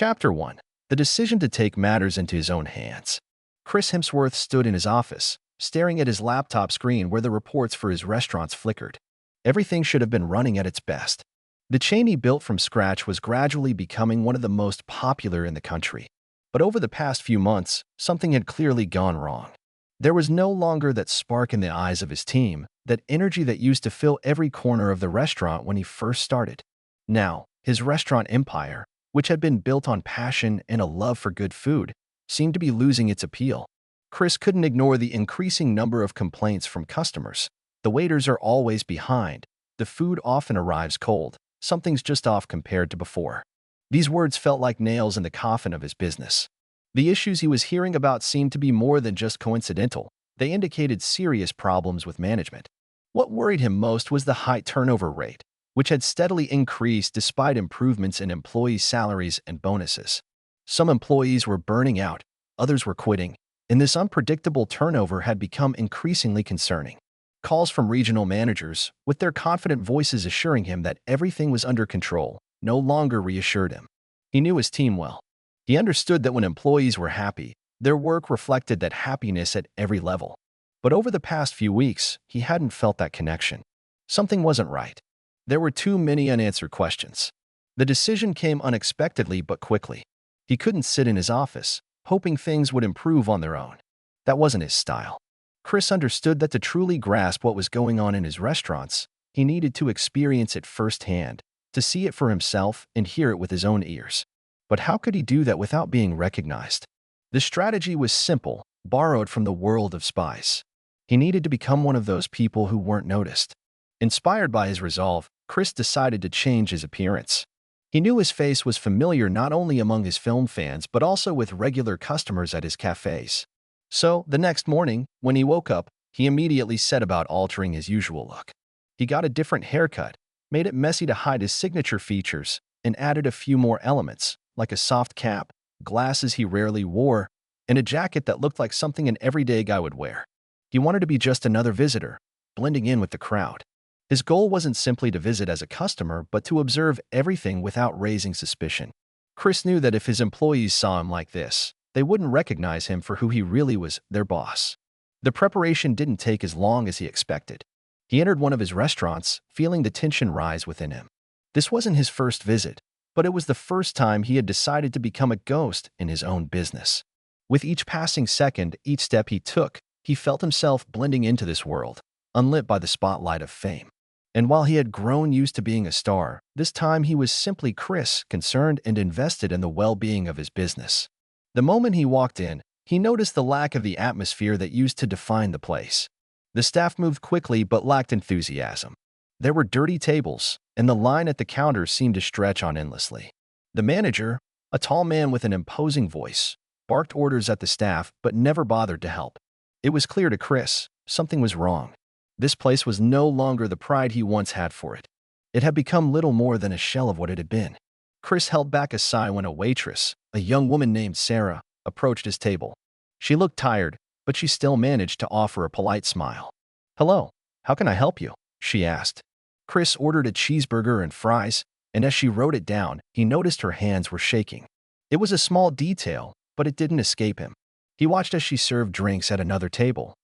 Chapter 1. The decision to take matters into his own hands. Chris Hemsworth stood in his office, staring at his laptop screen where the reports for his restaurants flickered. Everything should have been running at its best. The chain he built from scratch was gradually becoming one of the most popular in the country. But over the past few months, something had clearly gone wrong. There was no longer that spark in the eyes of his team, that energy that used to fill every corner of the restaurant when he first started. Now, his restaurant empire, which had been built on passion and a love for good food, seemed to be losing its appeal. Chris couldn't ignore the increasing number of complaints from customers. The waiters are always behind. The food often arrives cold. Something's just off compared to before. These words felt like nails in the coffin of his business. The issues he was hearing about seemed to be more than just coincidental. They indicated serious problems with management. What worried him most was the high turnover rate, which had steadily increased despite improvements in employee salaries and bonuses. Some employees were burning out, others were quitting, and this unpredictable turnover had become increasingly concerning. Calls from regional managers, with their confident voices assuring him that everything was under control, no longer reassured him. He knew his team well. He understood that when employees were happy, their work reflected that happiness at every level. But over the past few weeks, he hadn't felt that connection. Something wasn't right. There were too many unanswered questions. The decision came unexpectedly but quickly. He couldn't sit in his office, hoping things would improve on their own. That wasn't his style. Chris understood that to truly grasp what was going on in his restaurants, he needed to experience it firsthand, to see it for himself and hear it with his own ears. But how could he do that without being recognized? The strategy was simple, borrowed from the world of spies. He needed to become one of those people who weren't noticed. Inspired by his resolve, Chris decided to change his appearance. He knew his face was familiar not only among his film fans but also with regular customers at his cafes. So, the next morning, when he woke up, he immediately set about altering his usual look. He got a different haircut, made it messy to hide his signature features, and added a few more elements, like a soft cap, glasses he rarely wore, and a jacket that looked like something an everyday guy would wear. He wanted to be just another visitor, blending in with the crowd. His goal wasn't simply to visit as a customer, but to observe everything without raising suspicion. Chris knew that if his employees saw him like this, they wouldn't recognize him for who he really was, their boss. The preparation didn't take as long as he expected. He entered one of his restaurants, feeling the tension rise within him. This wasn't his first visit, but it was the first time he had decided to become a ghost in his own business. With each passing second, each step he took, he felt himself blending into this world, unlit by the spotlight of fame. And while he had grown used to being a star, this time he was simply Chris, concerned and invested in the well-being of his business. The moment he walked in, he noticed the lack of the atmosphere that used to define the place. The staff moved quickly but lacked enthusiasm. There were dirty tables, and the line at the counter seemed to stretch on endlessly. The manager, a tall man with an imposing voice, barked orders at the staff but never bothered to help. It was clear to Chris, something was wrong. This place was no longer the pride he once had for it. It had become little more than a shell of what it had been. Chris held back a sigh when a waitress, a young woman named Sarah, approached his table. She looked tired, but she still managed to offer a polite smile. "Hello, how can I help you?" she asked. Chris ordered a cheeseburger and fries, and as she wrote it down, he noticed her hands were shaking. It was a small detail, but it didn't escape him. He watched as she served drinks at another table.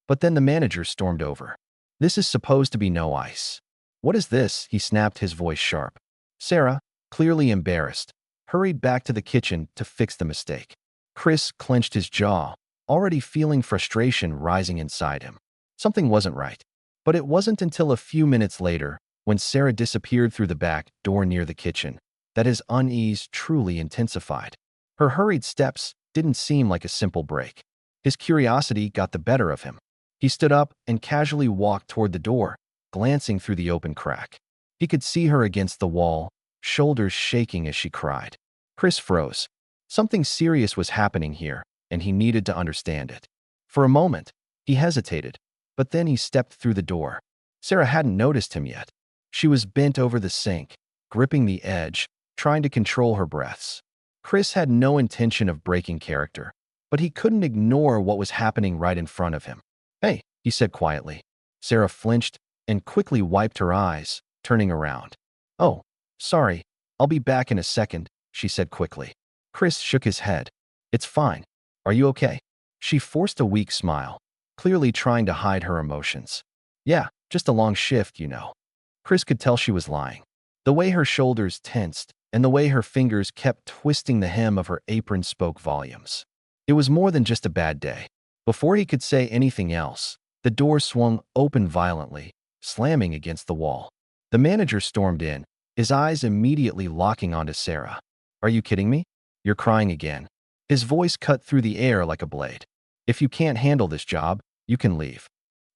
But then the manager stormed over. "This is supposed to be no ice." "What is this?" he snapped, his voice sharp. Sarah, clearly embarrassed, hurried back to the kitchen to fix the mistake. Chris clenched his jaw, already feeling frustration rising inside him. Something wasn't right. But it wasn't until a few minutes later, when Sarah disappeared through the back door near the kitchen, that his unease truly intensified. Her hurried steps didn't seem like a simple break. His curiosity got the better of him. He stood up and casually walked toward the door, glancing through the open crack. He could see her against the wall, shoulders shaking as she cried. Chris froze. Something serious was happening here, and he needed to understand it. For a moment, he hesitated, but then he stepped through the door. Sarah hadn't noticed him yet. She was bent over the sink, gripping the edge, trying to control her breaths. Chris had no intention of breaking character, but he couldn't ignore what was happening right in front of him. "Hey," he said quietly. Sarah flinched and quickly wiped her eyes, turning around. "Oh, sorry, I'll be back in a second," she said quickly. Chris shook his head. It's fine. Are you okay? She forced a weak smile, clearly trying to hide her emotions. Yeah, just a long shift, you know. Chris could tell she was lying. The way her shoulders tensed and the way her fingers kept twisting the hem of her apron spoke volumes. It was more than just a bad day. Before he could say anything else, the door swung open violently, slamming against the wall. The manager stormed in, his eyes immediately locking onto Sarah. Are you kidding me? You're crying again. His voice cut through the air like a blade. If you can't handle this job, you can leave.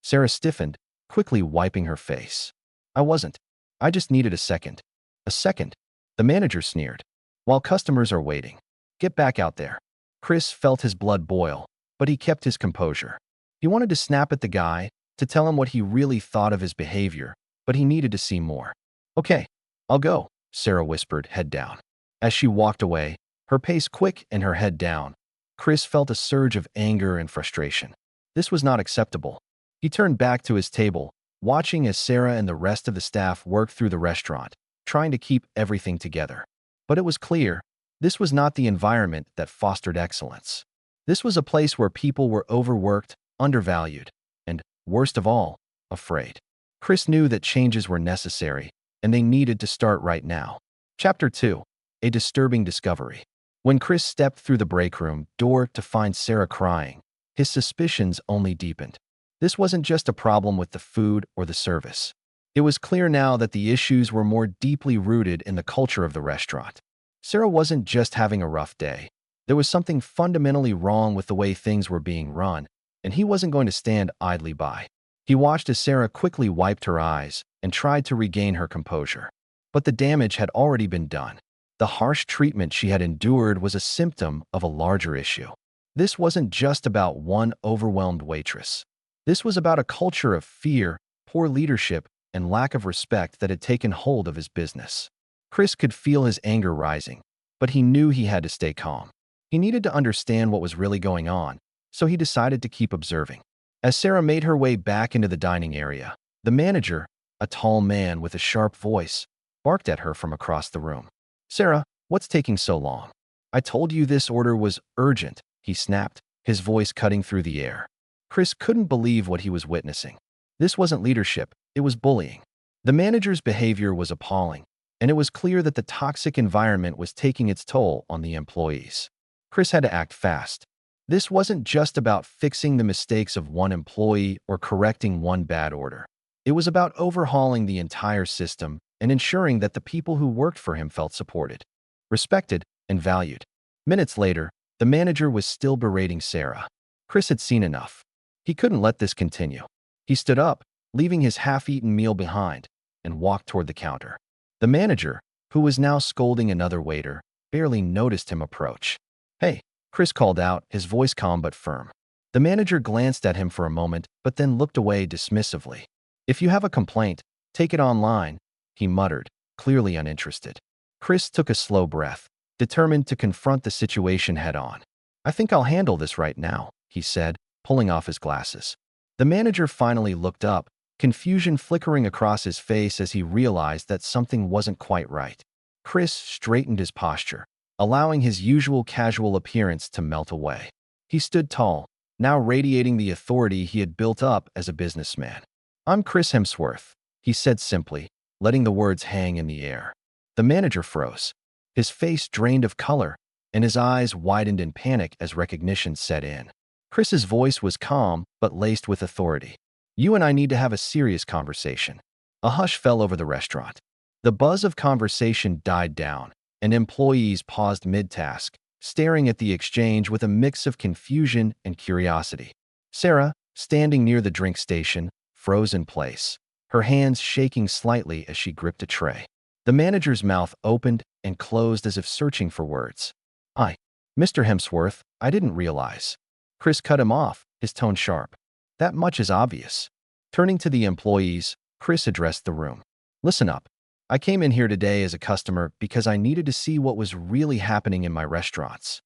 Sarah stiffened, quickly wiping her face. I wasn't. I just needed a second. A second? The manager sneered. While customers are waiting. Get back out there. Chris felt his blood boil, but he kept his composure. He wanted to snap at the guy, to tell him what he really thought of his behavior, but he needed to see more. Okay, I'll go, Sarah whispered, head down. As she walked away, her pace quick and her head down, Chris felt a surge of anger and frustration. This was not acceptable. He turned back to his table, watching as Sarah and the rest of the staff worked through the restaurant, trying to keep everything together. But it was clear, this was not the environment that fostered excellence. This was a place where people were overworked, undervalued, and, worst of all, afraid. Chris knew that changes were necessary, and they needed to start right now. Chapter 2. A disturbing discovery. When Chris stepped through the break room door to find Sarah crying, his suspicions only deepened. This wasn't just a problem with the food or the service. It was clear now that the issues were more deeply rooted in the culture of the restaurant. Sarah wasn't just having a rough day. There was something fundamentally wrong with the way things were being run, and he wasn't going to stand idly by. He watched as Sarah quickly wiped her eyes and tried to regain her composure. But the damage had already been done. The harsh treatment she had endured was a symptom of a larger issue. This wasn't just about one overwhelmed waitress. This was about a culture of fear, poor leadership, and lack of respect that had taken hold of his business. Chris could feel his anger rising, but he knew he had to stay calm. He needed to understand what was really going on, so he decided to keep observing. As Sarah made her way back into the dining area, the manager, a tall man with a sharp voice, barked at her from across the room. Sarah, what's taking so long? I told you this order was urgent, he snapped, his voice cutting through the air. Chris couldn't believe what he was witnessing. This wasn't leadership, it was bullying. The manager's behavior was appalling, and it was clear that the toxic environment was taking its toll on the employees. Chris had to act fast. This wasn't just about fixing the mistakes of one employee or correcting one bad order. It was about overhauling the entire system and ensuring that the people who worked for him felt supported, respected, and valued. Minutes later, the manager was still berating Sarah. Chris had seen enough. He couldn't let this continue. He stood up, leaving his half-eaten meal behind, and walked toward the counter. The manager, who was now scolding another waiter, barely noticed him approach. Hey, Chris called out, his voice calm but firm. The manager glanced at him for a moment, but then looked away dismissively. If you have a complaint, take it online, he muttered, clearly uninterested. Chris took a slow breath, determined to confront the situation head-on. I think I'll handle this right now, he said, pulling off his glasses. The manager finally looked up, confusion flickering across his face as he realized that something wasn't quite right. Chris straightened his posture, allowing his usual casual appearance to melt away. He stood tall, now radiating the authority he had built up as a businessman. I'm Chris Hemsworth, he said simply, letting the words hang in the air. The manager froze. His face drained of color, and his eyes widened in panic as recognition set in. Chris's voice was calm but laced with authority. You and I need to have a serious conversation. A hush fell over the restaurant. The buzz of conversation died down, and employees paused mid-task, staring at the exchange with a mix of confusion and curiosity. Sarah, standing near the drink station, froze in place, her hands shaking slightly as she gripped a tray. The manager's mouth opened and closed as if searching for words. Mr. Hemsworth, I didn't realize. Chris cut him off, his tone sharp. That much is obvious. Turning to the employees, Chris addressed the room. Listen up. I came in here today as a customer because I needed to see what was really happening in my restaurants.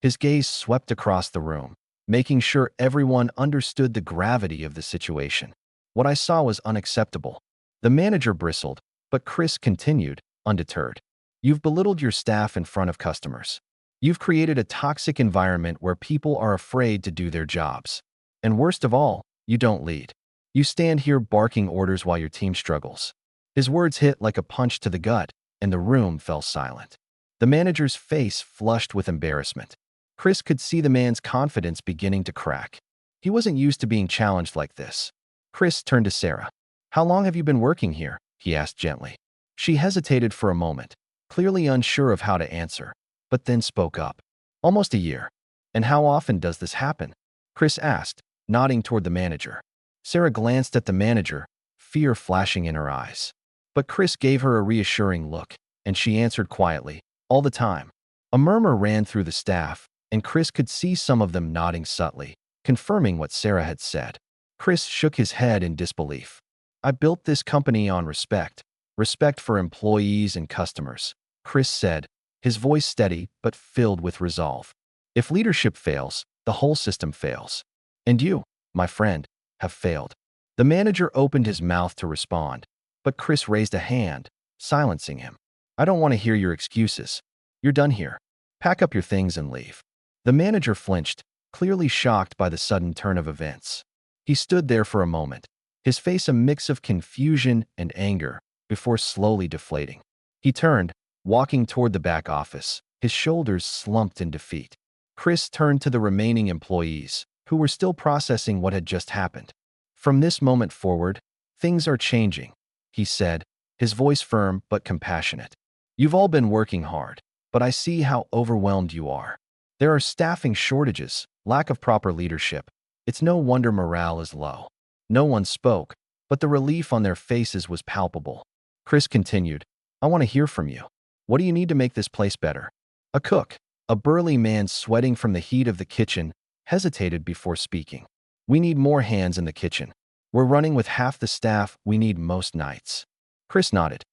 His gaze swept across the room, making sure everyone understood the gravity of the situation. What I saw was unacceptable. The manager bristled, but Chris continued, undeterred. You've belittled your staff in front of customers. You've created a toxic environment where people are afraid to do their jobs. And worst of all, you don't lead. You stand here barking orders while your team struggles." His words hit like a punch to the gut, and the room fell silent. The manager's face flushed with embarrassment. Chris could see the man's confidence beginning to crack. He wasn't used to being challenged like this. Chris turned to Sarah. "How long have you been working here?" he asked gently. She hesitated for a moment, clearly unsure of how to answer, but then spoke up. "Almost a year." "And how often does this happen?" Chris asked, nodding toward the manager. Sarah glanced at the manager, fear flashing in her eyes. But Chris gave her a reassuring look, and she answered quietly, "All the time." A murmur ran through the staff, and Chris could see some of them nodding subtly, confirming what Sarah had said. Chris shook his head in disbelief. "I built this company on respect. Respect for employees and customers," Chris said, his voice steady but filled with resolve. "If leadership fails, the whole system fails. And you, my friend, have failed." The manager opened his mouth to respond, but Chris raised a hand, silencing him. "I don't want to hear your excuses. You're done here. Pack up your things and leave." The manager flinched, clearly shocked by the sudden turn of events. He stood there for a moment, his face a mix of confusion and anger, before slowly deflating. He turned, walking toward the back office, his shoulders slumped in defeat. Chris turned to the remaining employees, who were still processing what had just happened. "From this moment forward, things are changing," he said, his voice firm but compassionate. "You've all been working hard, but I see how overwhelmed you are. There are staffing shortages, lack of proper leadership. It's no wonder morale is low." No one spoke, but the relief on their faces was palpable. Chris continued, "I want to hear from you. What do you need to make this place better?" A cook, a burly man sweating from the heat of the kitchen, hesitated before speaking. "We need more hands in the kitchen. We're running with half the staff we need most nights." Chris nodded,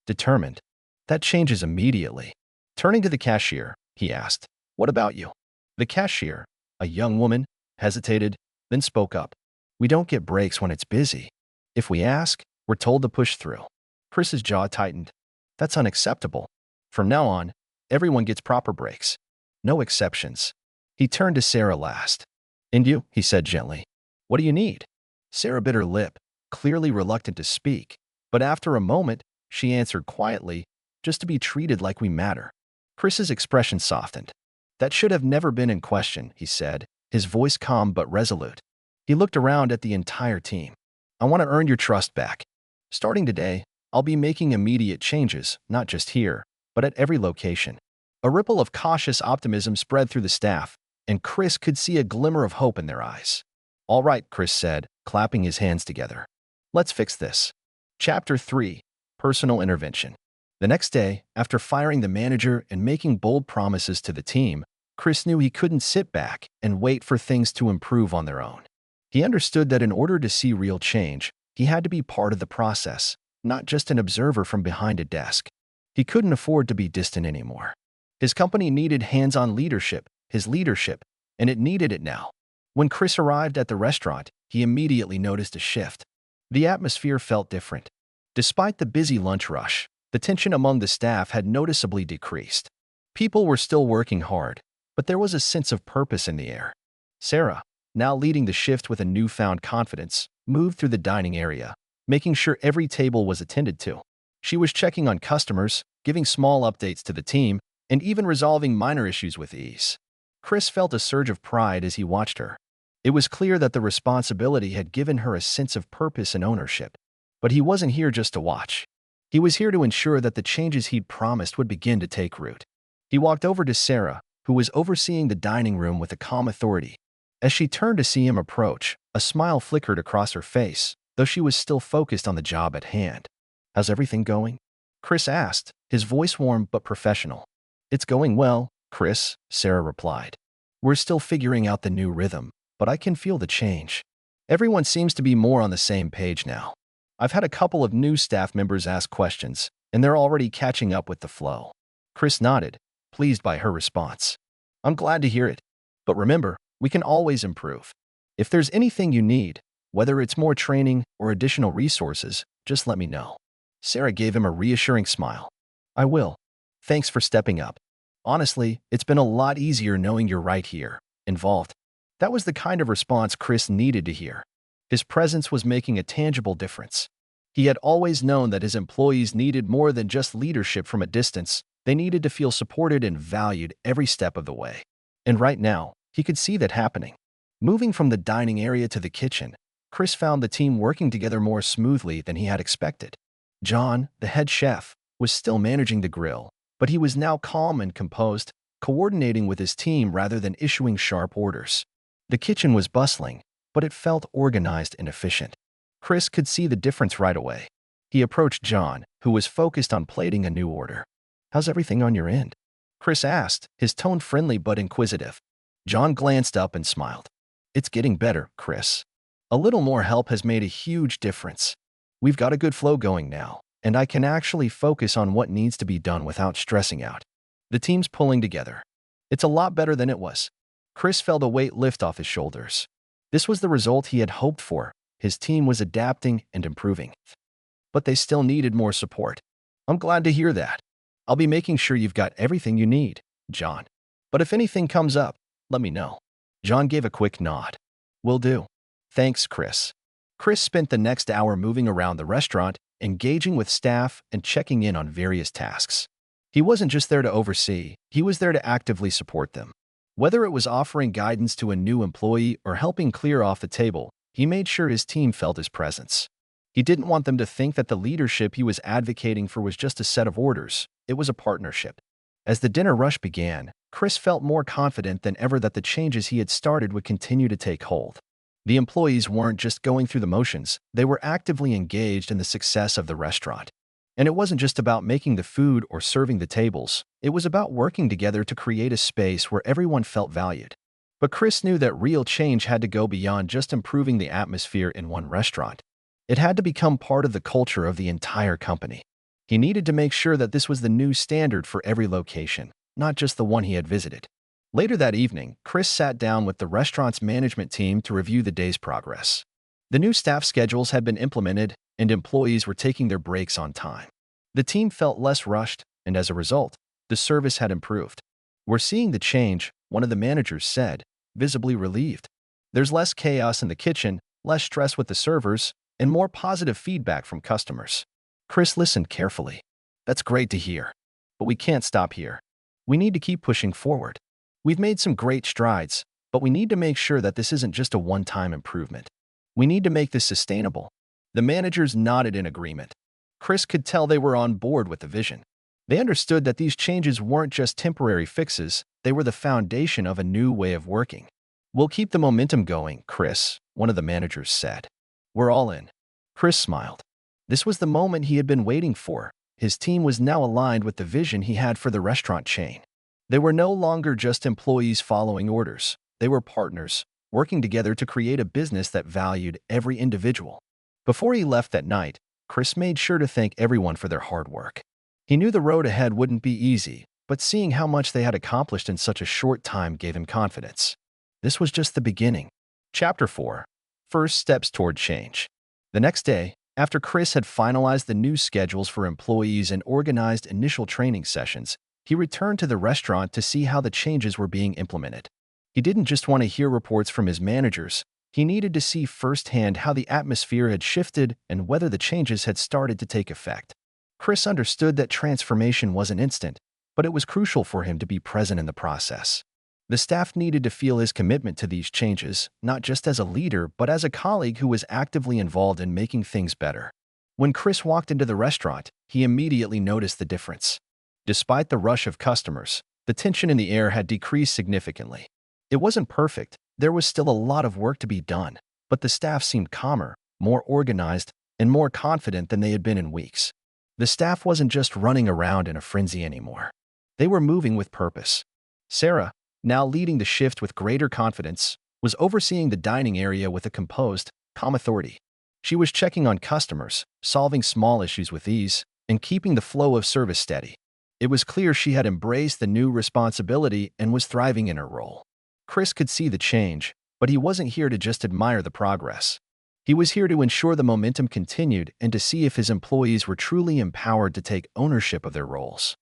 determined. "That changes immediately." Turning to the cashier, he asked, "What about you?" The cashier, a young woman, hesitated, then spoke up. "We don't get breaks when it's busy. If we ask, we're told to push through." Chris's jaw tightened. "That's unacceptable. From now on, everyone gets proper breaks. No exceptions." He turned to Sarah last. "And you," he said gently. "What do you need?" Sarah bit her lip, clearly reluctant to speak, but after a moment, she answered quietly, "Just to be treated like we matter." Chris's expression softened. "That should have never been in question," he said, his voice calm but resolute. He looked around at the entire team. "I want to earn your trust back. Starting today, I'll be making immediate changes, not just here, but at every location." A ripple of cautious optimism spread through the staff, and Chris could see a glimmer of hope in their eyes. "All right," Chris said, clapping his hands together. "Let's fix this." Chapter 3: Personal Intervention. The next day, after firing the manager and making bold promises to the team, Chris knew he couldn't sit back and wait for things to improve on their own. He understood that in order to see real change, he had to be part of the process, not just an observer from behind a desk. He couldn't afford to be distant anymore. His company needed hands-on leadership, his leadership, and it needed it now. When Chris arrived at the restaurant, he immediately noticed a shift. The atmosphere felt different. Despite the busy lunch rush, the tension among the staff had noticeably decreased. People were still working hard, but there was a sense of purpose in the air. Sarah, now leading the shift with a newfound confidence, moved through the dining area, making sure every table was attended to. She was checking on customers, giving small updates to the team, and even resolving minor issues with ease. Chris felt a surge of pride as he watched her. It was clear that the responsibility had given her a sense of purpose and ownership. But he wasn't here just to watch. He was here to ensure that the changes he'd promised would begin to take root. He walked over to Sarah, who was overseeing the dining room with a calm authority. As she turned to see him approach, a smile flickered across her face, though she was still focused on the job at hand. "How's everything going?" Chris asked, his voice warm but professional. "It's going well, Chris," Sarah replied. "We're still figuring out the new rhythm, but I can feel the change. Everyone seems to be more on the same page now. I've had a couple of new staff members ask questions, and they're already catching up with the flow." Chris nodded, pleased by her response. "I'm glad to hear it. But remember, we can always improve. If there's anything you need, whether it's more training or additional resources, just let me know." Sarah gave him a reassuring smile. "I will. Thanks for stepping up." Honestly, it's been a lot easier knowing you're right here, involved. That was the kind of response Chris needed to hear. His presence was making a tangible difference. He had always known that his employees needed more than just leadership from a distance. They needed to feel supported and valued every step of the way. And right now, he could see that happening. Moving from the dining area to the kitchen, Chris found the team working together more smoothly than he had expected. John, the head chef, was still managing the grill, but he was now calm and composed, coordinating with his team rather than issuing sharp orders. The kitchen was bustling, but it felt organized and efficient. Chris could see the difference right away. He approached John, who was focused on plating a new order. "How's everything on your end?" Chris asked, his tone friendly but inquisitive. John glanced up and smiled. "It's getting better, Chris. A little more help has made a huge difference. We've got a good flow going now, and I can actually focus on what needs to be done without stressing out. The team's pulling together. It's a lot better than it was." Chris felt a weight lift off his shoulders. This was the result he had hoped for. His team was adapting and improving. But they still needed more support. "I'm glad to hear that. I'll be making sure you've got everything you need, John. But if anything comes up, let me know." John gave a quick nod. "Will do." "Thanks, Chris." Chris spent the next hour moving around the restaurant, engaging with staff and checking in on various tasks. He wasn't just there to oversee, he was there to actively support them. Whether it was offering guidance to a new employee or helping clear off the table, he made sure his team felt his presence. He didn't want them to think that the leadership he was advocating for was just a set of orders. It was a partnership. As the dinner rush began, Chris felt more confident than ever that the changes he had started would continue to take hold. The employees weren't just going through the motions, they were actively engaged in the success of the restaurant. And it wasn't just about making the food or serving the tables, it was about working together to create a space where everyone felt valued. But Chris knew that real change had to go beyond just improving the atmosphere in one restaurant. It had to become part of the culture of the entire company. He needed to make sure that this was the new standard for every location, not just the one he had visited. Later that evening, Chris sat down with the restaurant's management team to review the day's progress. The new staff schedules had been implemented, and employees were taking their breaks on time. The team felt less rushed, and as a result, the service had improved. "We're seeing the change," one of the managers said, visibly relieved. "There's less chaos in the kitchen, less stress with the servers, and more positive feedback from customers." Chris listened carefully. "That's great to hear. But we can't stop here. We need to keep pushing forward. We've made some great strides, but we need to make sure that this isn't just a one-time improvement. We need to make this sustainable." The managers nodded in agreement. Chris could tell they were on board with the vision. They understood that these changes weren't just temporary fixes, they were the foundation of a new way of working. "We'll keep the momentum going, Chris," one of the managers said. "We're all in." Chris smiled. This was the moment he had been waiting for. His team was now aligned with the vision he had for the restaurant chain. They were no longer just employees following orders. They were partners, working together to create a business that valued every individual. Before he left that night, Chris made sure to thank everyone for their hard work. He knew the road ahead wouldn't be easy, but seeing how much they had accomplished in such a short time gave him confidence. This was just the beginning. Chapter 4. First Steps Toward Change. The next day, after Chris had finalized the new schedules for employees and organized initial training sessions, he returned to the restaurant to see how the changes were being implemented. He didn't just want to hear reports from his managers. He needed to see firsthand how the atmosphere had shifted and whether the changes had started to take effect. Chris understood that transformation wasn't instant, but it was crucial for him to be present in the process. The staff needed to feel his commitment to these changes, not just as a leader, but as a colleague who was actively involved in making things better. When Chris walked into the restaurant, he immediately noticed the difference. Despite the rush of customers, the tension in the air had decreased significantly. It wasn't perfect, there was still a lot of work to be done, but the staff seemed calmer, more organized, and more confident than they had been in weeks. The staff wasn't just running around in a frenzy anymore. They were moving with purpose. Sarah, now leading the shift with greater confidence, was overseeing the dining area with a composed, calm authority. She was checking on customers, solving small issues with ease, and keeping the flow of service steady. It was clear she had embraced the new responsibility and was thriving in her role. Chris could see the change, but he wasn't here to just admire the progress. He was here to ensure the momentum continued and to see if his employees were truly empowered to take ownership of their roles.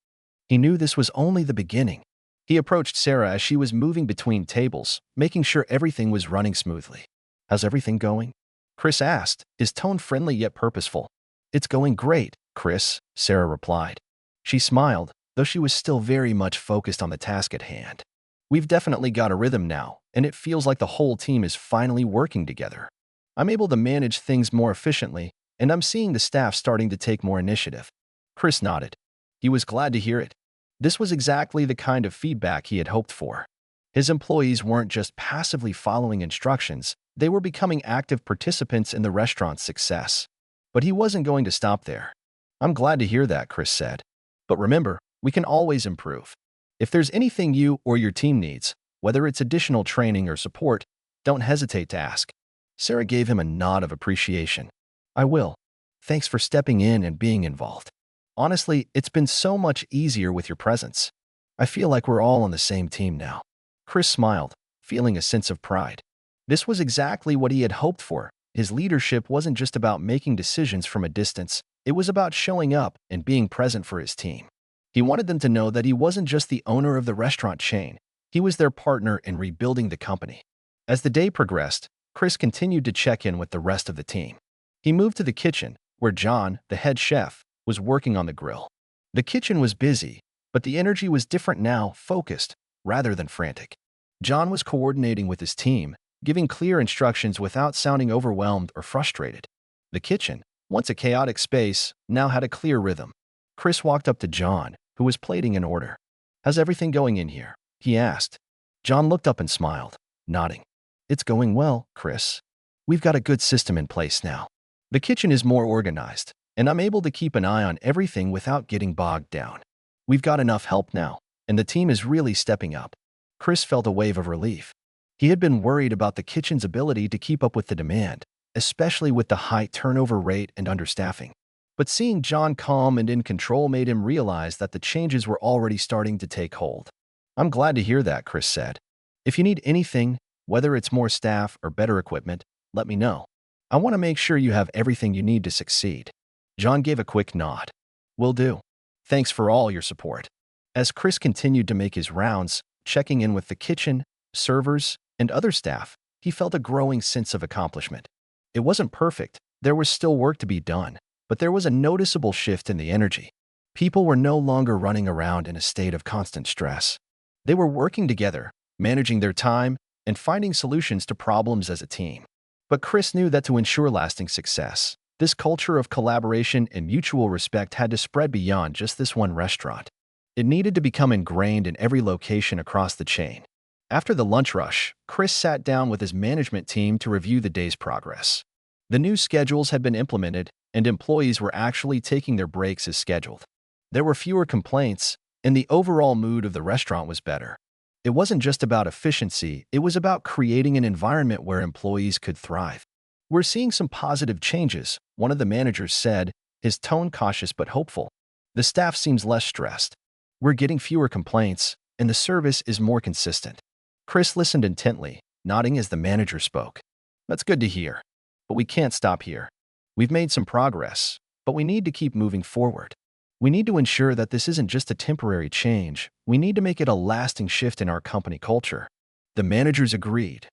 He knew this was only the beginning. He approached Sarah as she was moving between tables, making sure everything was running smoothly. "How's everything going?" Chris asked, his tone friendly yet purposeful. "It's going great, Chris," Sarah replied. She smiled, though she was still very much focused on the task at hand. "We've definitely got a rhythm now, and it feels like the whole team is finally working together. I'm able to manage things more efficiently, and I'm seeing the staff starting to take more initiative." Chris nodded. He was glad to hear it. This was exactly the kind of feedback he had hoped for. His employees weren't just passively following instructions, they were becoming active participants in the restaurant's success. But he wasn't going to stop there. "I'm glad to hear that," Chris said. "But remember, we can always improve. If there's anything you or your team needs, whether it's additional training or support, don't hesitate to ask." Sarah gave him a nod of appreciation. "I will. Thanks for stepping in and being involved. Honestly, it's been so much easier with your presence. I feel like we're all on the same team now." Chris smiled, feeling a sense of pride. This was exactly what he had hoped for. His leadership wasn't just about making decisions from a distance, it was about showing up and being present for his team. He wanted them to know that he wasn't just the owner of the restaurant chain, he was their partner in rebuilding the company. As the day progressed, Chris continued to check in with the rest of the team. He moved to the kitchen, where John, the head chef, was working on the grill. The kitchen was busy, but the energy was different now, focused, rather than frantic. John was coordinating with his team, giving clear instructions without sounding overwhelmed or frustrated. The kitchen, once a chaotic space, now had a clear rhythm. Chris walked up to John, who was plating an order. "How's everything going in here?" he asked. John looked up and smiled, nodding. "It's going well, Chris. We've got a good system in place now. The kitchen is more organized, and I'm able to keep an eye on everything without getting bogged down. We've got enough help now, and the team is really stepping up." Chris felt a wave of relief. He had been worried about the kitchen's ability to keep up with the demand, especially with the high turnover rate and understaffing. But seeing John calm and in control made him realize that the changes were already starting to take hold. "I'm glad to hear that," Chris said. "If you need anything, whether it's more staff or better equipment, let me know. I want to make sure you have everything you need to succeed." John gave a quick nod. "Will do. Thanks for all your support." As Chris continued to make his rounds, checking in with the kitchen, servers, and other staff, he felt a growing sense of accomplishment. It wasn't perfect, there was still work to be done, but there was a noticeable shift in the energy. People were no longer running around in a state of constant stress. They were working together, managing their time, and finding solutions to problems as a team. But Chris knew that to ensure lasting success, this culture of collaboration and mutual respect had to spread beyond just this one restaurant. It needed to become ingrained in every location across the chain. After the lunch rush, Chris sat down with his management team to review the day's progress. The new schedules had been implemented, and employees were actually taking their breaks as scheduled. There were fewer complaints, and the overall mood of the restaurant was better. It wasn't just about efficiency, it was about creating an environment where employees could thrive. "We're seeing some positive changes," one of the managers said, his tone cautious but hopeful. "The staff seems less stressed. We're getting fewer complaints, and the service is more consistent." Chris listened intently, nodding as the manager spoke. "That's good to hear. But we can't stop here. We've made some progress, but we need to keep moving forward. We need to ensure that this isn't just a temporary change. We need to make it a lasting shift in our company culture." The managers agreed,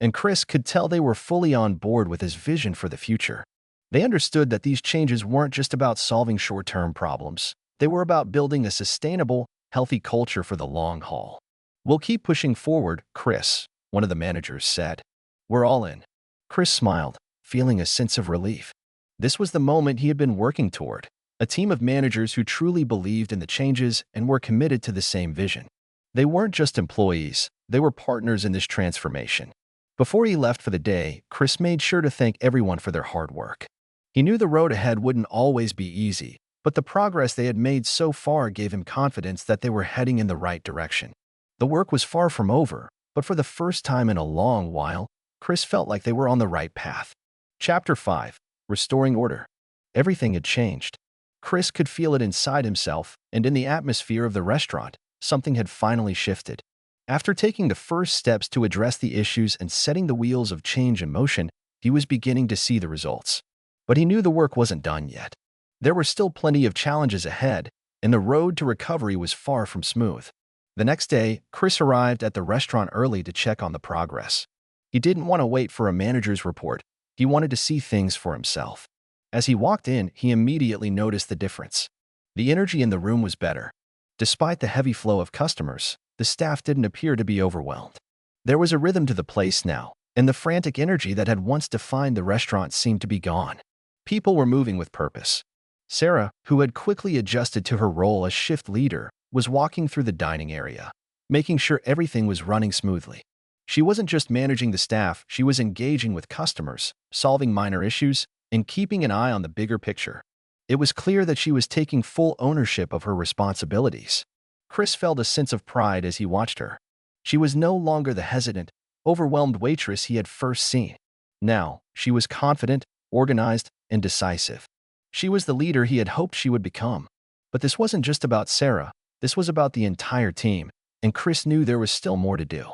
and Chris could tell they were fully on board with his vision for the future. They understood that these changes weren't just about solving short-term problems. They were about building a sustainable, healthy culture for the long haul. "We'll keep pushing forward, Chris," one of the managers said. "We're all in." Chris smiled, feeling a sense of relief. This was the moment he had been working toward, a team of managers who truly believed in the changes and were committed to the same vision. They weren't just employees, they were partners in this transformation. Before he left for the day, Chris made sure to thank everyone for their hard work. He knew the road ahead wouldn't always be easy, but the progress they had made so far gave him confidence that they were heading in the right direction. The work was far from over, but for the first time in a long while, Chris felt like they were on the right path. Chapter 5. Restoring Order. Everything had changed. Chris could feel it inside himself, and in the atmosphere of the restaurant, something had finally shifted. After taking the first steps to address the issues and setting the wheels of change in motion, he was beginning to see the results. But he knew the work wasn't done yet. There were still plenty of challenges ahead, and the road to recovery was far from smooth. The next day, Chris arrived at the restaurant early to check on the progress. He didn't want to wait for a manager's report. He wanted to see things for himself. As he walked in, he immediately noticed the difference. The energy in the room was better. Despite the heavy flow of customers, the staff didn't appear to be overwhelmed. There was a rhythm to the place now, and the frantic energy that had once defined the restaurant seemed to be gone. People were moving with purpose. Sarah, who had quickly adjusted to her role as shift leader, was walking through the dining area, making sure everything was running smoothly. She wasn't just managing the staff, she was engaging with customers, solving minor issues, and keeping an eye on the bigger picture. It was clear that she was taking full ownership of her responsibilities. Chris felt a sense of pride as he watched her. She was no longer the hesitant, overwhelmed waitress he had first seen. Now, she was confident, organized, and decisive. She was the leader he had hoped she would become. But this wasn't just about Sarah, this was about the entire team, and Chris knew there was still more to do.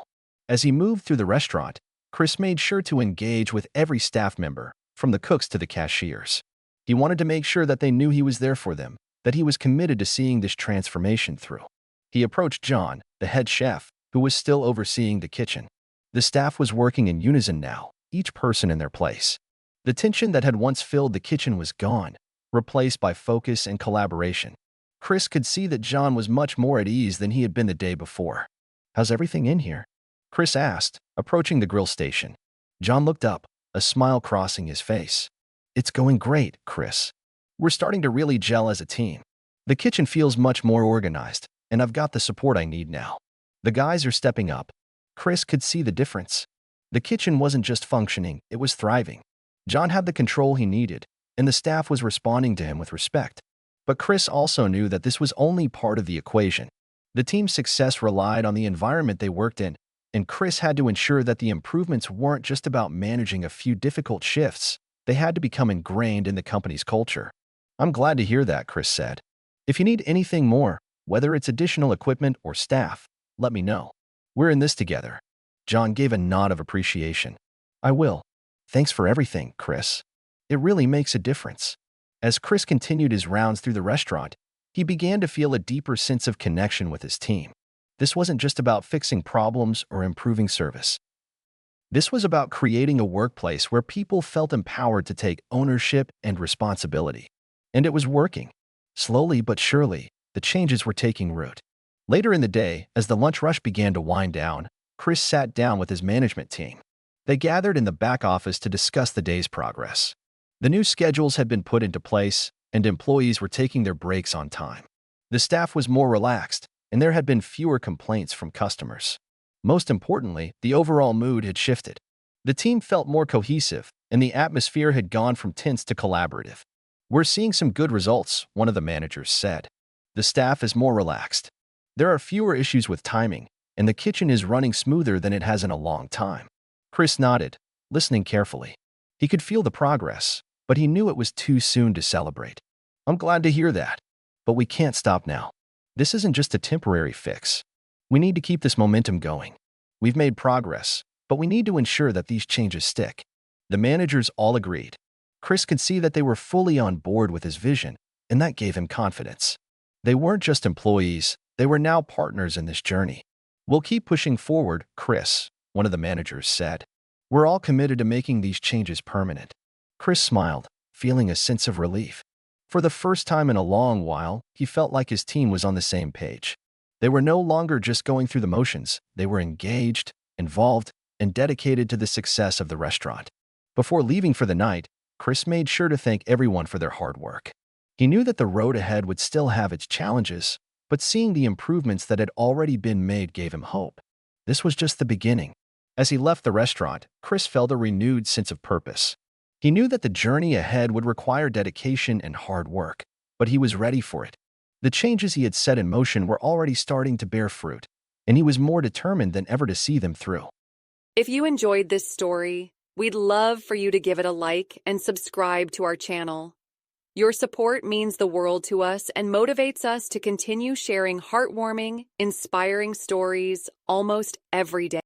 As he moved through the restaurant, Chris made sure to engage with every staff member, from the cooks to the cashiers. He wanted to make sure that they knew he was there for them, that he was committed to seeing this transformation through. He approached John, the head chef, who was still overseeing the kitchen. The staff was working in unison now, each person in their place. The tension that had once filled the kitchen was gone, replaced by focus and collaboration. Chris could see that John was much more at ease than he had been the day before. "How's everything in here?" Chris asked, approaching the grill station. John looked up, a smile crossing his face. "It's going great, Chris. We're starting to really gel as a team. The kitchen feels much more organized, and I've got the support I need now. The guys are stepping up." Chris could see the difference. The kitchen wasn't just functioning, it was thriving. John had the control he needed, and the staff was responding to him with respect. But Chris also knew that this was only part of the equation. The team's success relied on the environment they worked in, and Chris had to ensure that the improvements weren't just about managing a few difficult shifts. They had to become ingrained in the company's culture. "I'm glad to hear that," Chris said. "If you need anything more, whether it's additional equipment or staff, let me know. We're in this together." John gave a nod of appreciation. "I will. Thanks for everything, Chris. It really makes a difference." As Chris continued his rounds through the restaurant, he began to feel a deeper sense of connection with his team. This wasn't just about fixing problems or improving service. This was about creating a workplace where people felt empowered to take ownership and responsibility. And it was working. Slowly but surely, the changes were taking root. Later in the day, as the lunch rush began to wind down, Chris sat down with his management team. They gathered in the back office to discuss the day's progress. The new schedules had been put into place, and employees were taking their breaks on time. The staff was more relaxed, and there had been fewer complaints from customers. Most importantly, the overall mood had shifted. The team felt more cohesive, and the atmosphere had gone from tense to collaborative. "We're seeing some good results," one of the managers said. "The staff is more relaxed. There are fewer issues with timing, and the kitchen is running smoother than it has in a long time." Chris nodded, listening carefully. He could feel the progress, but he knew it was too soon to celebrate. "I'm glad to hear that, but we can't stop now. This isn't just a temporary fix. We need to keep this momentum going. We've made progress, but we need to ensure that these changes stick." The managers all agreed. Chris could see that they were fully on board with his vision, and that gave him confidence. They weren't just employees, they were now partners in this journey. "We'll keep pushing forward, Chris," one of the managers said. "We're all committed to making these changes permanent." Chris smiled, feeling a sense of relief. For the first time in a long while, he felt like his team was on the same page. They were no longer just going through the motions, they were engaged, involved, and dedicated to the success of the restaurant. Before leaving for the night, Chris made sure to thank everyone for their hard work. He knew that the road ahead would still have its challenges, but seeing the improvements that had already been made gave him hope. This was just the beginning. As he left the restaurant, Chris felt a renewed sense of purpose. He knew that the journey ahead would require dedication and hard work, but he was ready for it. The changes he had set in motion were already starting to bear fruit, and he was more determined than ever to see them through. If you enjoyed this story, we'd love for you to give it a like and subscribe to our channel. Your support means the world to us and motivates us to continue sharing heartwarming, inspiring stories almost every day.